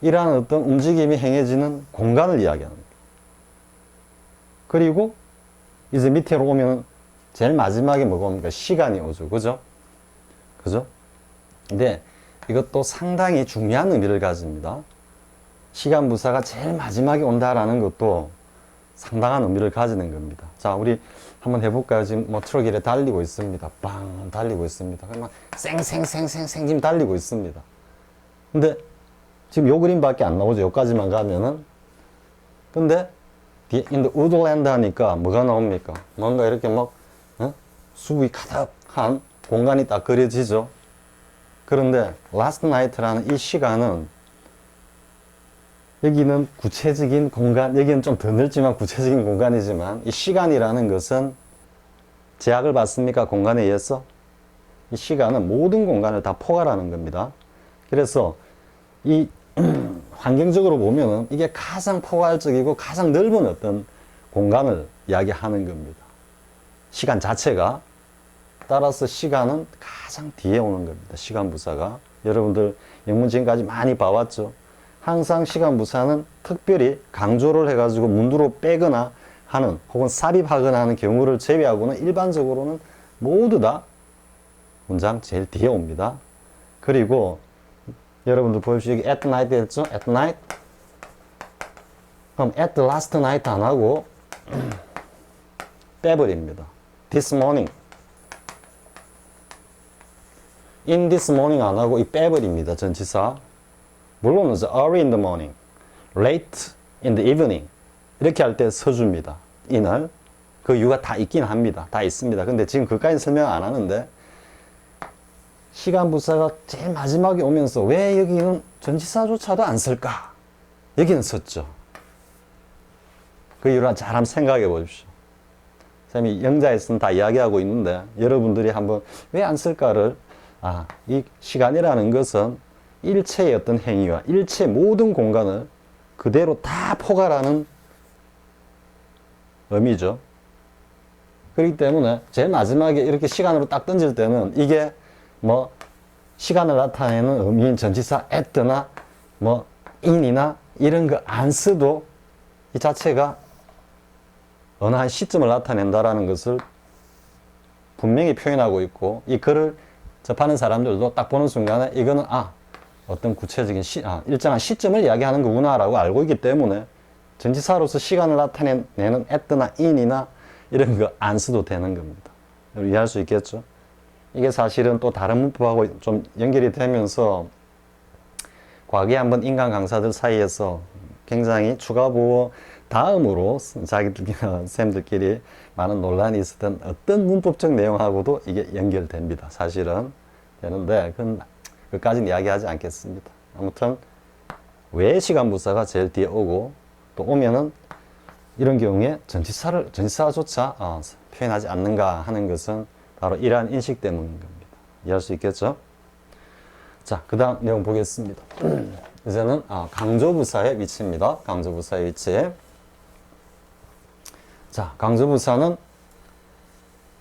이러한 어떤 움직임이 행해지는 공간을 이야기하는 거예요. 그리고 이제 밑으로 오면 제일 마지막에 뭐가 옵니까? 시간이 오죠. 그죠? 그죠? 근데 이것도 상당히 중요한 의미를 가집니다. 시간 부사가 제일 마지막에 온다라는 것도 상당한 의미를 가지는 겁니다. 자, 우리 한번 해볼까요? 지금 뭐 트럭이 이렇게 달리고 있습니다. 빵 달리고 있습니다. 그러면 쌩쌩쌩쌩쌩 지금 달리고 있습니다. 근데 지금 요 그림밖에 안 나오죠. 여기까지만 가면은. 근데 in the woodland 하니까 뭐가 나옵니까? 뭔가 이렇게 막 수국이 가득한 공간이 딱 그려지죠. 그런데 last night라는 이 시간은 여기는 구체적인 공간, 여기는 좀 더 넓지만 구체적인 공간이지만 이 시간이라는 것은 제약을 받습니까? 공간에 의해서? 이 시간은 모든 공간을 다 포괄하는 겁니다. 그래서 이 환경적으로 보면은 이게 가장 포괄적이고 가장 넓은 어떤 공간을 이야기하는 겁니다. 시간 자체가. 따라서 시간은 가장 뒤에 오는 겁니다. 시간 부사가. 여러분들 영문 지금까지 많이 봐왔죠? 항상 시간 부사는 특별히 강조를 해가지고 문두로 빼거나 하는 혹은 삽입하거나 하는 경우를 제외하고는 일반적으로는 모두 다 문장 제일 뒤에 옵니다. 그리고 여러분들 보십시오. 여기 at night 했죠? at night. 그럼 at the last night 안 하고 빼버립니다. this morning. in this morning 안 하고 이 빼버립니다. 전치사. 물론 early in the morning, late in the evening 이렇게 할 때 써줍니다. in을. 그 이유가 다 있긴 합니다. 다 있습니다. 근데 지금 그까지 설명 안 하는데 시간 부사가 제일 마지막에 오면서 왜 여기는 전치사조차도 안 쓸까? 여기는 썼죠. 그 이유를 잘 한번 생각해 보십시오. 쌤이 영자에서는 다 이야기하고 있는데 여러분들이 한번 왜 안 쓸까를 이 시간이라는 것은 일체의 어떤 행위와 일체 모든 공간을 그대로 다 포괄하는 의미죠. 그렇기 때문에 제일 마지막에 이렇게 시간으로 딱 던질 때는 이게 뭐 시간을 나타내는 의미인 전치사 at나 뭐 in이나 이런 거 안 써도 이 자체가 어느 한 시점을 나타낸다라는 것을 분명히 표현하고 있고 이 글을 접하는 사람들도 딱 보는 순간에 이거는 어떤 구체적인 일정한 시점을 이야기하는 거구나라고 알고 있기 때문에 전치사로서 시간을 나타내는 at나 in이나 이런 거 안 써도 되는 겁니다. 이해할 수 있겠죠? 이게 사실은 또 다른 문법하고 좀 연결이 되면서 과거에 한번 인간 강사들 사이에서 굉장히 추가 보호 다음으로 자기들, 쌤들끼리 많은 논란이 있었던 어떤 문법적 내용하고도 이게 연결됩니다. 사실은 되는데 그까지는 이야기하지 않겠습니다. 아무튼 왜 시간부사가 제일 뒤에 오고 또 오면은 이런 경우에 전치사조차 표현하지 않는가 하는 것은 바로 이러한 인식 때문인 겁니다. 이해할 수 있겠죠? 자, 그 다음 내용 보겠습니다. 이제는 강조부사의 위치입니다. 강조부사의 위치. 자, 강조부사는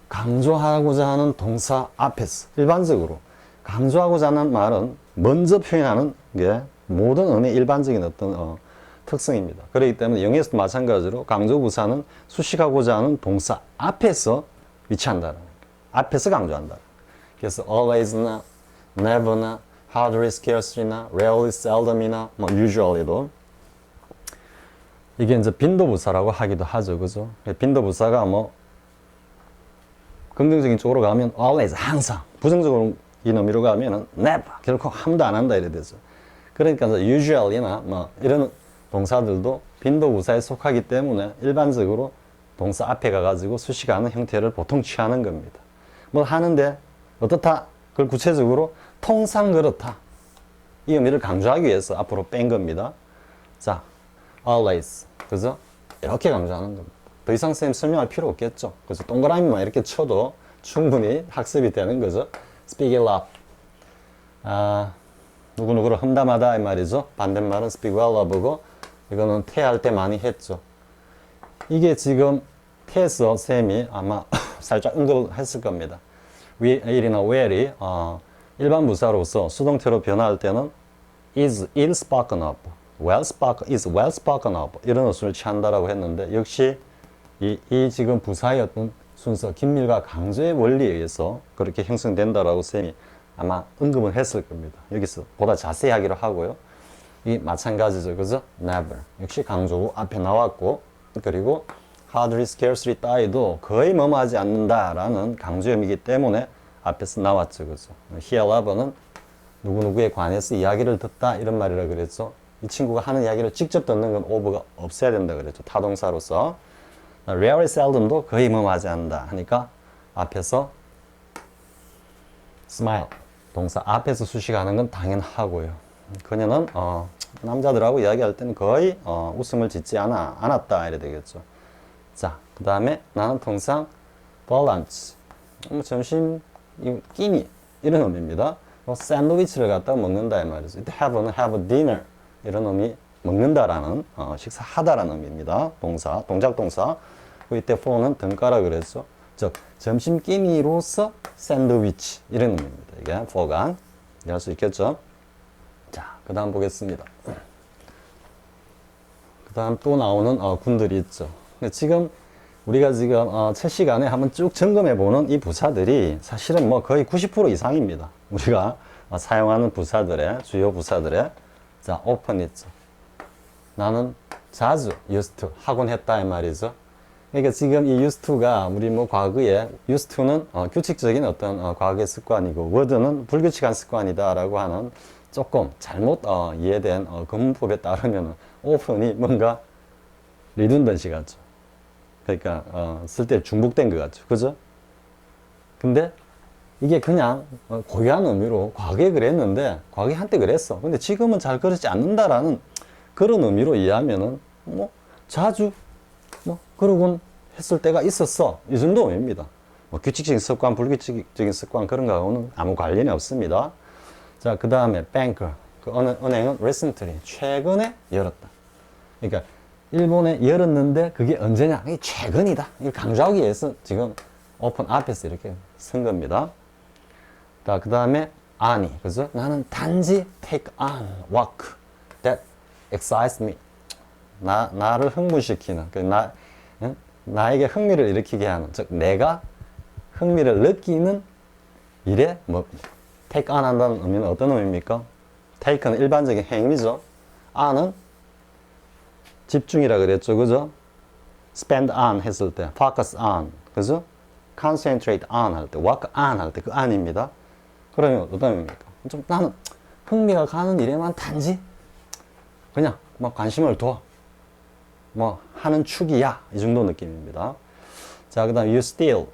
강조하고자 하는 동사 앞에서 일반적으로 강조하고자 하는 말은 먼저 표현하는 게 모든 언어의 일반적인 어떤 특성입니다. 그렇기 때문에 영어에서도 마찬가지로 강조부사는 수식하고자 하는 동사 앞에서 위치한다는 거예요. 앞에서 강조한다. 그래서 always나 never나 hardly, scarcely나 rarely, seldom이나 뭐 usually도 이게 이제 빈도부사라고 하기도 하죠. 그죠? 빈도부사가 뭐 긍정적인 쪽으로 가면 always 항상, 부정적으로 이 의미로 가면은 never 결코 함도 안 한다 이래 되죠. 그러니까 usually나 뭐 이런 동사들도 빈도부사에 속하기 때문에 일반적으로 동사 앞에 가가지고 수식하는 형태를 보통 취하는 겁니다. 뭐 하는데 어떻다? 그걸 구체적으로 통상 그렇다. 이 의미를 강조하기 위해서 앞으로 뺀 겁니다. 자, always. 그죠? 이렇게 강조하는 겁니다. 더 이상 쌤 설명할 필요 없겠죠. 그래서 동그라미만 이렇게 쳐도 충분히 학습이 되는 거죠. speak it up. 누구누구를 험담하다 이 말이죠. 반대말은 speak well of고 이거는 태할 때 많이 했죠. 이게 지금 태에서 쌤이 아마 살짝 언급을 했을 겁니다. will이나 well이 일반 부사로서 수동태로 변화할 때는 is ill spoken of, is well spoken of 이런 어순을 취한다라고 했는데 역시 이 지금 부사의 어떤 순서, 긴밀과 강조의 원리에 의해서 그렇게 형성된다라고 쌤이 아마 언급을 했을 겁니다. 여기서 보다 자세히 하기로 하고요. 이 마찬가지죠. 그죠? never. 역시 강조구 앞에 나왔고 그리고 hardly, scarcely 따위도 거의 머무하지 않는다라는 강조음이기 때문에 앞에서 나왔죠. 그죠? hear love는 누구누구에 관해서 이야기를 듣다 이런 말이라 그랬죠. 이 친구가 하는 이야기를 직접 듣는 건 over가 없어야 된다 그랬죠. 타동사로서. rarely, seldom도 거의 머무하지 않는다 하니까 앞에서 smile. 동사 앞에서 수식하는 건 당연하고요. 그녀는 남자들하고 이야기할 때는 거의 웃음을 짓지 않았다 이래 되겠죠. 자, 그 다음에 나는 통상 for lunch, 점심 끼니 이런 의미입니다. 샌드위치를 갖다가 먹는다 이 말이죠. have dinner 이런 의미 먹는다라는 식사하다라는 의미입니다. 동사, 동작 동사. 이때 for는 등가라 그랬죠. 즉 점심 끼니로서 샌드위치 이런 의미입니다. 이게 for가 이해할 수 있겠죠? 자, 그 다음 보겠습니다. 그 다음 또 나오는 군들이 있죠. 근데 지금 우리가 지금 첫 시간에 한번 쭉 점검해 보는 이 부사들이 사실은 뭐 거의 90% 이상입니다. 우리가 사용하는 부사들의 주요 부사들의 자, often 있죠. 나는 자주 used to 하곤 했다 이 말이죠. 그러니까 지금 이 used to가 우리 뭐 과거에 used to는 규칙적인 어떤 과거의 습관이고 word는 불규칙한 습관이다라고 하는 조금 잘못 이해된 검문법에 따르면 often이 뭔가 redundancy 같죠. 그러니까 쓸 때 중복된 것 같죠. 그죠? 근데 이게 그냥 고유한 의미로 과거에 그랬는데 과거에 한때 그랬어. 근데 지금은 잘 그러지 않는다라는 그런 의미로 이해하면은 뭐 자주 뭐 그러곤 했을 때가 있었어. 이 정도 의미입니다. 뭐 규칙적인 습관, 불규칙적인 습관 그런 거하고는 아무 관련이 없습니다. 자, 그 다음에 banker. 그 은행은 recently 최근에 열었다. 그러니까 일본에 열었는데 그게 언제냐? 이게 최근이다. 이걸 강조하기 위해서 지금 open 앞에서 이렇게 쓴 겁니다. 자, 그 다음에 아니. 그죠? 나는 단지 take on work that excites me. 나를 흥분시키는, 나에게 흥미를 일으키게 하는, 즉, 내가 흥미를 느끼는 일에, 뭐, take on 한다는 의미는 어떤 의미입니까? take는 일반적인 행위죠. on은 집중이라 그랬죠. 그죠? spend on 했을 때, focus on. 그죠? concentrate on 할 때, work on 할 때, 그 on입니다. 그러면 어떤 의미입니까? 좀 나는 흥미가 가는 일에만 단지 그냥 뭐 관심을 둬. 뭐 하는 축이야. 이 정도 느낌입니다. 자, 그 다음 you still.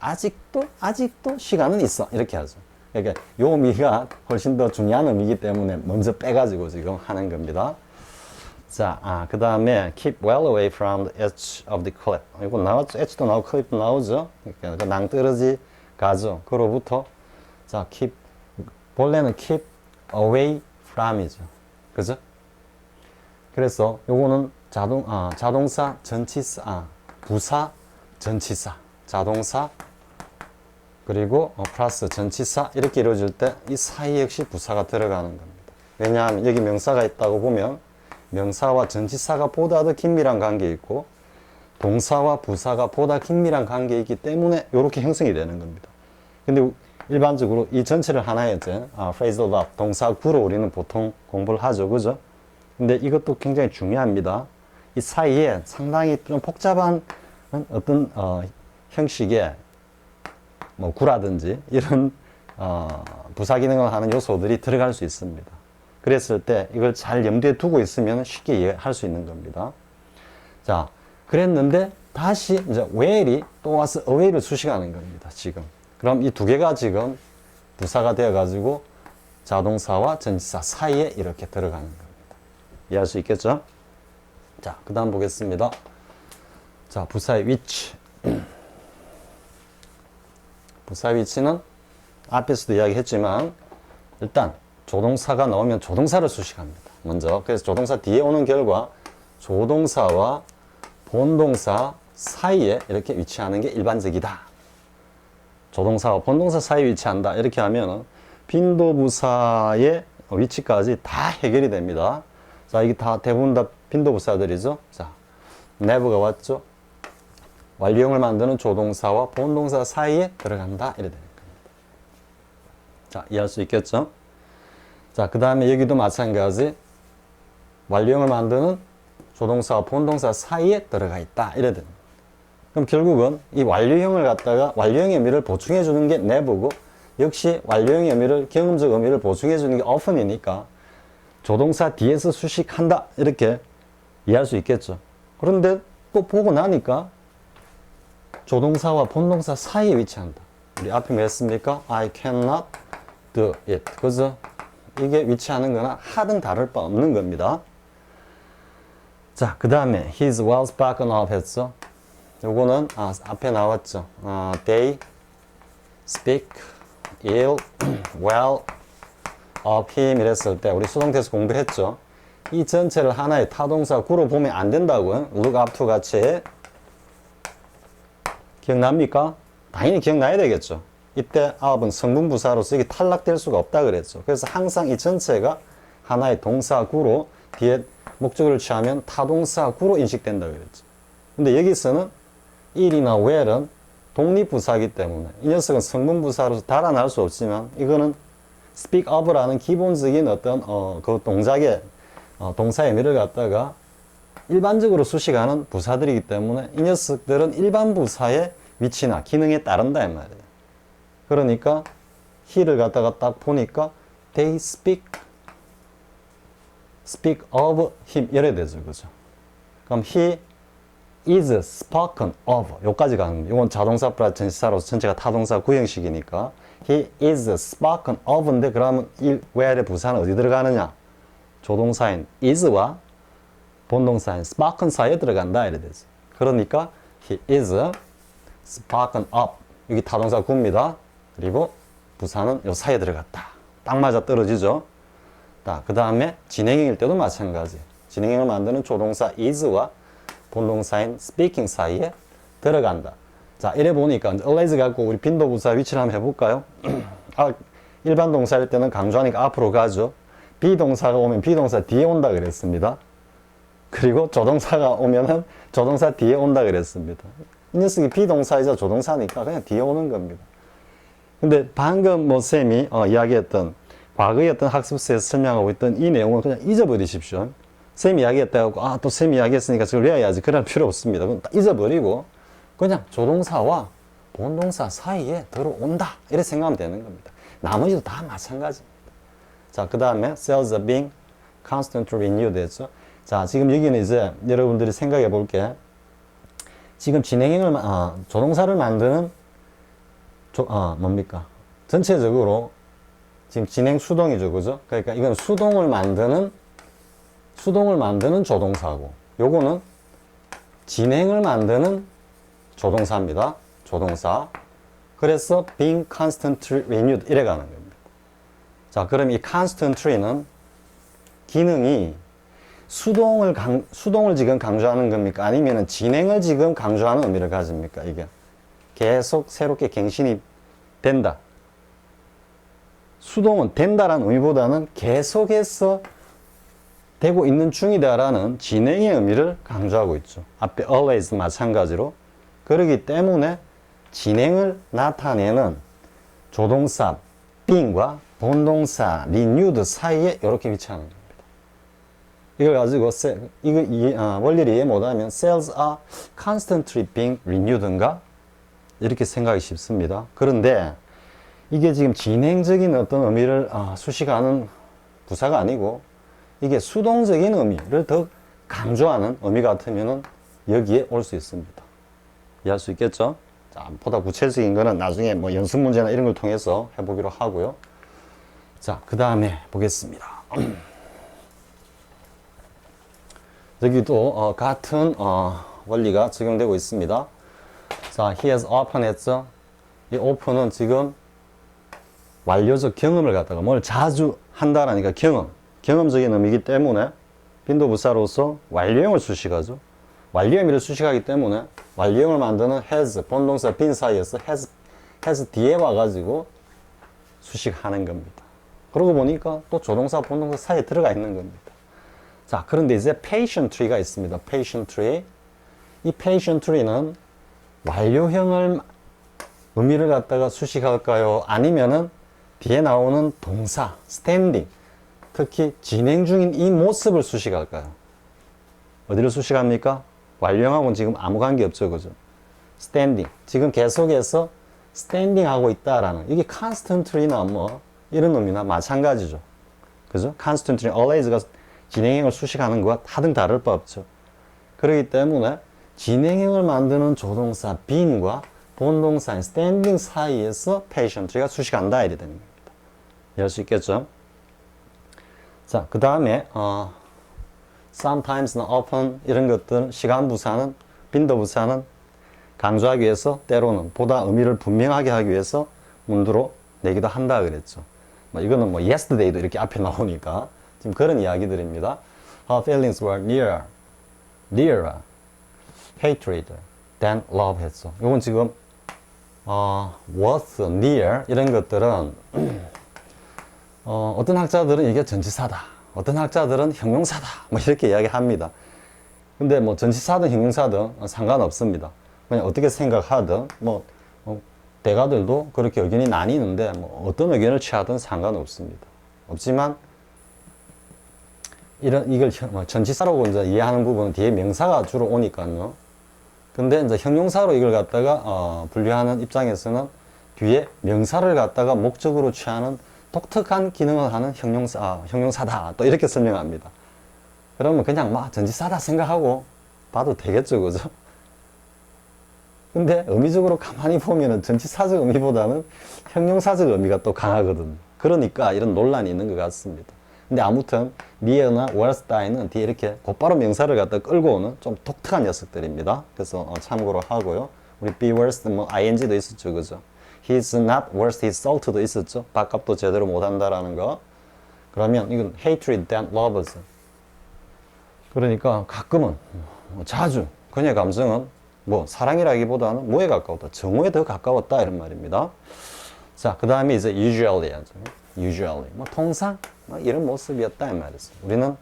아직도 시간은 있어. 이렇게 하죠. 그러니까 요 미가 훨씬 더 중요한 의미이기 때문에 먼저 빼가지고 지금 하는 겁니다. 자, 그 다음에 keep well away from the edge of the cliff. 이거 나왔죠? edge도 나오고 cliff도 나오죠? 그러니까 낭떠러지 가죠. 그로부터 자, keep 본래는 keep away from이죠. 그죠? 그래서 요거는 자동사 전치사, 부사 전치사, 자동사 그리고 플러스 전치사 이렇게 이루어질 때 이 사이 역시 부사가 들어가는 겁니다. 왜냐하면 여기 명사가 있다고 보면 명사와 전치사가 보다 더 긴밀한 관계에 있고 동사와 부사가 보다 긴밀한 관계에 있기 때문에 이렇게 형성이 되는 겁니다. 근데 일반적으로 이 전체를 하나의 phrasal verb, 동사구로 우리는 보통 공부를 하죠. 그죠? 근데 이것도 굉장히 중요합니다. 이 사이에 상당히 좀 복잡한 어떤 형식의 뭐 구라든지 이런 부사 기능을 하는 요소들이 들어갈 수 있습니다. 그랬을 때 이걸 잘 염두에 두고 있으면 쉽게 이해할 수 있는 겁니다. 자, 그랬는데 다시 이제 where이 또 와서 away를 수식하는 겁니다. 지금. 그럼 이 두 개가 지금 부사가 되어가지고 자동사와 전치사 사이에 이렇게 들어가는 겁니다. 이해할 수 있겠죠? 자, 그 다음 보겠습니다. 자, 부사의 위치. 부사의 위치는 앞에서도 이야기했지만 일단 조동사가 나오면 조동사를 수식합니다. 먼저. 그래서 조동사 뒤에 오는 결과 조동사와 본동사 사이에 이렇게 위치하는 게 일반적이다. 조동사와 본동사 사이에 위치한다. 이렇게 하면 빈도부사의 위치까지 다 해결이 됩니다. 자, 이게 다 대부분 다 빈도부사들이죠. 자, never가 왔죠. 완료형을 만드는 조동사와 본동사 사이에 들어간다. 이래 되는 겁니다. 자, 이해할 수 있겠죠? 자, 그 다음에 여기도 마찬가지 완료형을 만드는 조동사와 본동사 사이에 들어가 있다. 이래 됩니다. 그럼 결국은 이 완료형을 갖다가 완료형 의미를 보충해 주는 게 never고 역시 완료형 의미를 경험적 의미를 보충해 주는 게 often이니까 조동사 뒤에서 수식한다. 이렇게 이해할 수 있겠죠. 그런데 또 보고 나니까 조동사와 본동사 사이에 위치한다. 우리 앞에 뭐 했습니까? I cannot do it. 그죠? 이게 위치하는 거나 하든 다를 바 없는 겁니다. 자, 그 다음에 he's well spoken of 했죠. 요거는 앞에 나왔죠. They speak ill, well of him 이랬을 때 우리 수동태에서 공부했죠. 이 전체를 하나의 타동사 구로 보면 안 된다고요. look up to 같이. 기억납니까? 당연히 기억나야 되겠죠. 이때 up은 성분부사로서 이게 탈락될 수가 없다 그랬죠. 그래서 항상 이 전체가 하나의 동사구로 뒤에 목적어를 취하면 타동사구로 인식된다 그랬죠. 근데 여기서는 ill이나 where은 독립부사이기 때문에 이 녀석은 성분부사로서 달아날 수 없지만 이거는 speak of라는 기본적인 어떤 그 동작의 동사의 의미를 갖다가 일반적으로 수식하는 부사들이기 때문에 이 녀석들은 일반 부사의 위치나 기능에 따른다 이 말이에요. 그러니까 he를 갖다가 딱 보니까 they speak of him 이래 되죠. 그죠? 그럼 he is spoken of 요까지 가는 거예요. 이건 자동사 플러스 전치사로서 전체가 타동사 구형식이니까 he is spoken of인데 그러면 where의 부사는 어디 들어가느냐? 조동사인 is와 본동사인 spoken 사이에 들어간다 이래 되죠. 그러니까 he is spoken of 여기 타동사 구입니다. 그리고 부사는 요 사이에 들어갔다. 딱 맞아 떨어지죠. 그 다음에 진행형일 때도 마찬가지. 진행형을 만드는 조동사 is와 본동사인 speaking 사이에 들어간다. 자, 이래 보니까 always 갖고 우리 빈도부사 위치를 한번 해볼까요? 일반 동사일 때는 강조하니까 앞으로 가죠. 비동사가 오면 비동사 뒤에 온다 그랬습니다. 그리고 조동사가 오면은 조동사 뒤에 온다 그랬습니다. 이 녀석이 비동사이자 조동사니까 그냥 뒤에 오는 겁니다. 근데 방금 뭐 쌤이 이야기했던 과거의 어떤 학습서에서 설명하고 있던 이 내용을 그냥 잊어버리십시오. 쌤이 이야기했다고 또 쌤이 이야기했으니까 그걸 외워야지 그럴 필요 없습니다. 그건 딱 잊어버리고 그냥 조동사와 본동사 사이에 들어온다 이렇게 생각하면 되는 겁니다. 나머지도 다 마찬가지입니다. 자, 그 다음에 cells are being constantly renewed 했죠. 자, 지금 여기는 이제 여러분들이 생각해 볼게. 지금 진행형을 조동사를 만드는 뭡니까? 전체적으로 지금 진행 수동이죠, 그죠? 그러니까 이건 수동을 만드는 조동사고, 요거는 진행을 만드는 조동사입니다. 조동사. 그래서 being constantly renewed 이래 가는 겁니다. 자, 그럼 이 constantly는 기능이 수동을 지금 강조하는 겁니까? 아니면 진행을 지금 강조하는 의미를 가집니까? 이게 계속 새롭게 갱신이 된다. 수동은 된다라는 의미보다는 계속해서 되고 있는 중이다라는 진행의 의미를 강조하고 있죠. 앞에 always 마찬가지로. 그렇기 때문에 진행을 나타내는 조동사 being과 본동사 renewed 사이에 이렇게 위치하는 겁니다. 이걸 가지고 원리를 이해 못하면 cells are constantly being renewed인가? 이렇게 생각이 쉽습니다. 그런데 이게 지금 진행적인 어떤 의미를 수식하는 부사가 아니고 이게 수동적인 의미를 더 강조하는 의미 같으면은 여기에 올 수 있습니다. 이해할 수 있겠죠? 자, 보다 구체적인 거는 나중에 뭐 연습 문제나 이런 걸 통해서 해보기로 하고요. 자, 그 다음에 보겠습니다. 여기도 같은 원리가 적용되고 있습니다. 자, he has opened 했죠? 이 open은 지금 완료적 경험을 갖다가 뭘 자주 한다라니까 경험적인 의미이기 때문에 빈도부사로서 완료형을 수식하죠. 완료형을 수식하기 때문에 완료형을 만드는 has, 본동사 been 사이에서 has 뒤에 와가지고 수식하는 겁니다. 그러고 보니까 또 조동사, 본동사 사이에 들어가 있는 겁니다. 자, 그런데 이제 patiently가 있습니다. patiently. 이 patiently는 완료형을 의미를 갖다가 수식할까요? 아니면은 뒤에 나오는 동사, standing. 특히 진행 중인 이 모습을 수식할까요? 어디를 수식합니까? 완료형하고는 지금 아무 관계 없죠, 그죠? standing. 지금 계속해서 standing 하고 있다라는, 이게 constantly나 뭐, 이런 의미나 마찬가지죠. 그죠? constantly, always가 진행형을 수식하는 것과 하등 다를 바 없죠. 그렇기 때문에 진행형을 만드는 조동사 being과 본동사인 standing 사이에서 patiently가 수식한다 이래 되는 겁니다. 이해할 수 있겠죠? 자, 그 다음에 sometimes나 often 이런 것들 시간부사는 빈도부사는 강조하기 위해서 때로는 보다 의미를 분명하게 하기 위해서 문두로 내기도 한다 그랬죠. 이거는 뭐 yesterday도 이렇게 앞에 나오니까 지금 그런 이야기들입니다. Her feelings were nearer hatred than love 했죠. 이건 지금 was near 이런 것들은 어떤 학자들은 이게 전치사다. 어떤 학자들은 형용사다. 뭐 이렇게 이야기합니다. 근데 뭐 전치사든 형용사든 상관없습니다. 그냥 어떻게 생각하든 대가들도 그렇게 의견이 나뉘는데 뭐 어떤 의견을 취하든 상관없습니다. 없지만 이걸 전치사라고 이제 이해하는 부분은 뒤에 명사가 주로 오니까요. 근데 이제 형용사로 이걸 갖다가 분류하는 입장에서는 뒤에 명사를 갖다가 목적으로 취하는 독특한 기능을 하는 형용사다. 또 이렇게 설명합니다. 그러면 그냥 막 전치사다 생각하고 봐도 되겠죠, 그죠? 근데 의미적으로 가만히 보면은 전치사적 의미보다는 형용사적 의미가 또 강하거든요. 그러니까 이런 논란이 있는 것 같습니다. 근데 아무튼 미어나 월스타인은 뒤에 이렇게 곧바로 명사를 갖다 끌고 오는 좀 독특한 녀석들입니다. 그래서 참고로 하고요. 우리 be worse 뭐 ing도 있었죠, 그죠? He's not worse, he's salt도 있었죠. 밥값도 제대로 못한다라는 거. 그러면 이건 hatred than love's. 그러니까 가끔은 자주 그녀의 감정은 뭐 사랑이라기보다는 뭐에 가까웠다, 정오에 더 가까웠다 이런 말입니다. 자, 그 다음에 이제 usually 하죠. usually 뭐 통상 뭐 이런 모습이었다 이 말이죠. 우리는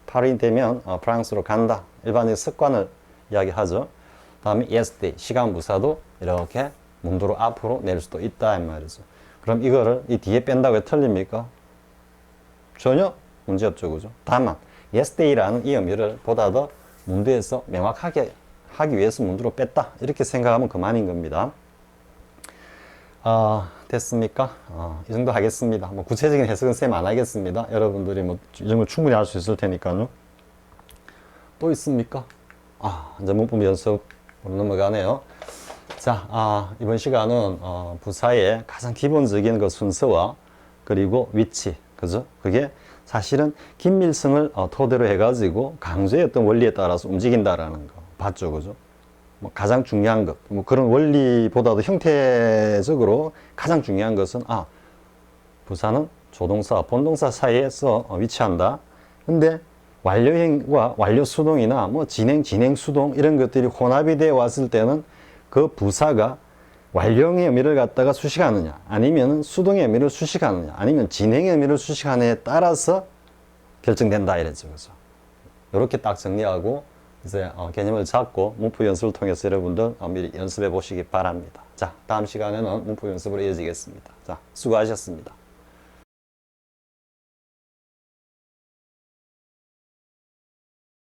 8일 되면 프랑스로 간다. 일반의 습관을 이야기하죠. 다음에 yesterday 시간 부사도 이렇게 문도로 앞으로 낼 수도 있다 이 말이죠. 그럼 이거를 이 뒤에 뺀다고 왜 틀립니까? 전혀 문제 없죠, 그죠? 다만 yesterday라는 이 의미를 보다 더 문두에서 명확하게 하기 위해서 문두로 뺐다 이렇게 생각하면 그만인 겁니다. 됐습니까? 이 정도 하겠습니다. 뭐 구체적인 해석은 쌤 안 하겠습니다. 여러분들이 뭐 이 정도 충분히 할 수 있을 테니까요. 또 있습니까? 이제 문법 연습으로 넘어가네요. 자, 이번 시간은 부사의 가장 기본적인 그 순서와 그리고 위치, 그죠? 그게 사실은 김밀성을 토대로 해가지고 강조의 어떤 원리에 따라서 움직인다라는 거 봤죠, 그죠? 뭐 가장 중요한 것, 뭐 그런 원리보다도 형태적으로 가장 중요한 것은 부사는 조동사, 본동사 사이에서 위치한다. 근데 완료형과 완료수동이나 뭐 진행수동 이런 것들이 혼합이 되어 왔을 때는 그 부사가 완료형의 의미를 갖다가 수식하느냐, 아니면 수동의 의미를 수식하느냐, 아니면 진행의 의미를 수식하느냐에 따라서 결정된다 이랬죠, 그죠? 이렇게 딱 정리하고 이제 개념을 잡고 문법 연습을 통해서 여러분들 미리 연습해 보시기 바랍니다. 자, 다음 시간에는 문법 연습으로 이어지겠습니다. 자, 수고하셨습니다.